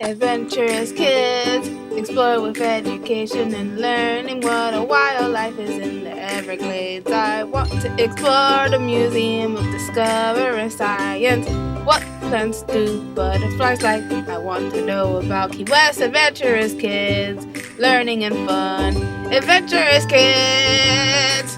Adventurous kids, explore with education and learning what a wild life is in the Everglades. I want to explore the Museum of Discovering Science. What plants do butterflies like? I want to know about Key West Adventurous Kids, learning and fun. Adventurous Kids!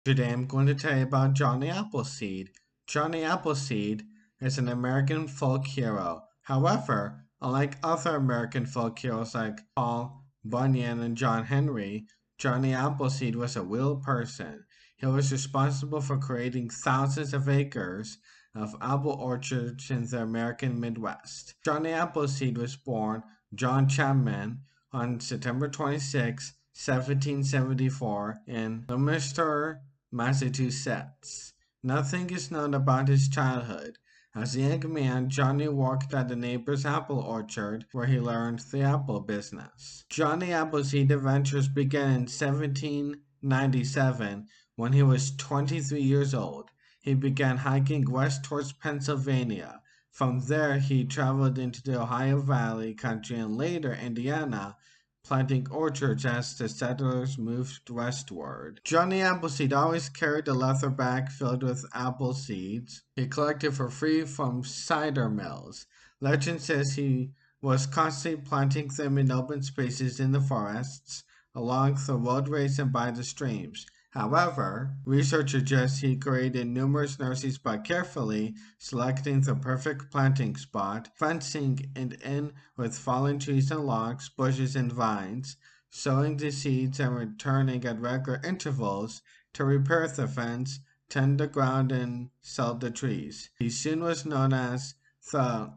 Today I'm going to tell you about Johnny Appleseed. Johnny Appleseed is an American folk hero. However, unlike other American folk heroes like Paul Bunyan and John Henry, Johnny Appleseed was a real person. He was responsible for creating thousands of acres of apple orchards in the American Midwest. Johnny Appleseed was born John Chapman on September 26, 1774 in Leominster, Massachusetts. Nothing is known about his childhood. As a young man, Johnny worked at a neighbor's apple orchard where he learned the apple business. Johnny Appleseed adventures began in 1797 when he was 23 years old. He began hiking west towards Pennsylvania. From there, he traveled into the Ohio Valley country and later Indiana, planting orchards as the settlers moved westward. Johnny Appleseed always carried a leather bag filled with apple seeds he collected for free from cider mills. Legend says he was constantly planting them in open spaces in the forests, along the roadways and by the streams. However, research suggests he created numerous nurseries by carefully selecting the perfect planting spot, fencing it in with fallen trees and logs, bushes and vines, sowing the seeds and returning at regular intervals to repair the fence, tend the ground and sell the trees. He soon was known as the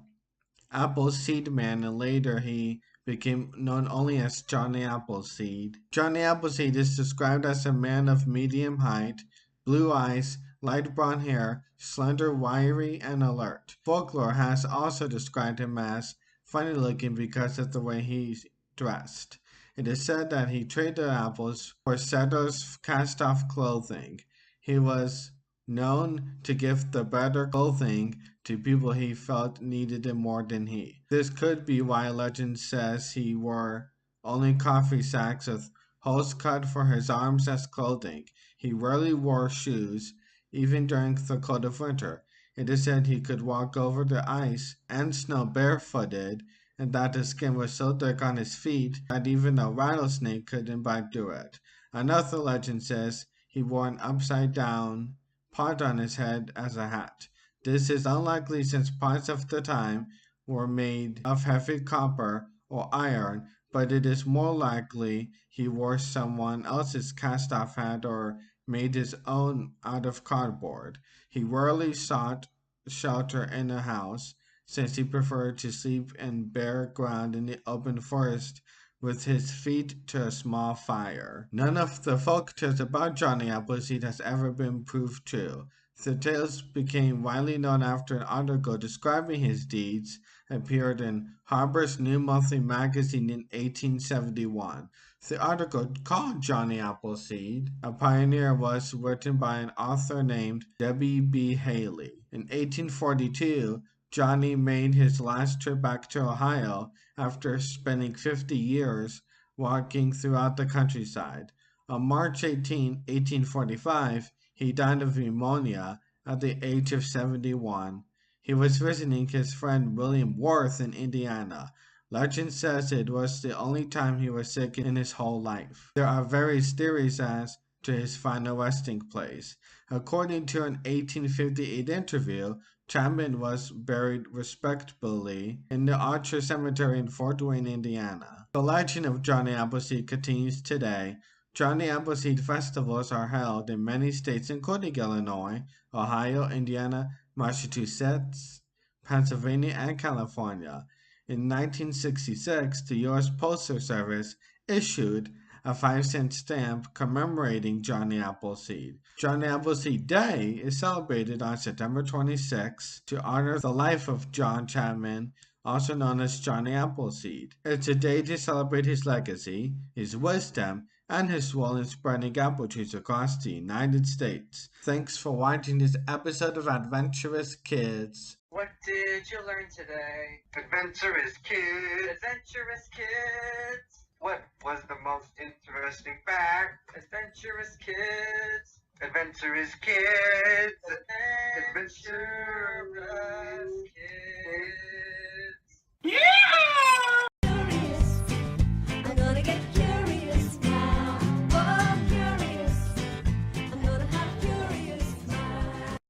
Appleseed Man, and later he became known only as Johnny Appleseed. Johnny Appleseed is described as a man of medium height, blue eyes, light brown hair, slender, wiry, and alert. Folklore has also described him as funny looking because of the way he dressed. It is said that he traded apples for settlers' cast off clothing. He was known to give the better clothing to people he felt needed it more than he. This could be why legend says he wore only coffee sacks with holes cut for his arms as clothing. He rarely wore shoes, even during the cold of winter. It is said he could walk over the ice and snow barefooted, and that his skin was so thick on his feet that even a rattlesnake couldn't bite through it. Another legend says he wore an upside down pot on his head as a hat. This is unlikely since parts of the time were made of heavy copper or iron, but it is more likely he wore someone else's cast off hat or made his own out of cardboard. He rarely sought shelter in a house, since he preferred to sleep in bare ground in the open forest with his feet to a small fire. None of the folk tales about Johnny Appleseed has ever been proved true. The tales became widely known after an article describing his deeds appeared in Harper's New Monthly magazine in 1871. The article, called Johnny Appleseed, a Pioneer, was written by an author named W.B. Haley. In 1842, Johnny made his last trip back to Ohio after spending 50 years walking throughout the countryside. On March 18, 1845, he died of pneumonia at the age of 71. He was visiting his friend William Worth in Indiana. Legend says it was the only time he was sick in his whole life. There are various theories as to his final resting place. According to an 1858 interview, Chapman was buried respectably in the Archer Cemetery in Fort Wayne, Indiana. The legend of Johnny Appleseed continues today. Johnny Appleseed festivals are held in many states including Illinois, Ohio, Indiana, Massachusetts, Pennsylvania, and California. In 1966, the U.S. Postal Service issued a 5-cent stamp commemorating Johnny Appleseed. Johnny Appleseed Day is celebrated on September 26 to honor the life of John Chapman, also known as Johnny Appleseed. It's a day to celebrate his legacy, his wisdom, and his swollen spreading apple trees across the United States. Thanks for watching this episode of Adventurous Kids. What did you learn today? Adventurous Kids! Adventurous Kids! What was the most interesting fact? Adventurous Kids! Adventurous Kids! Adventurous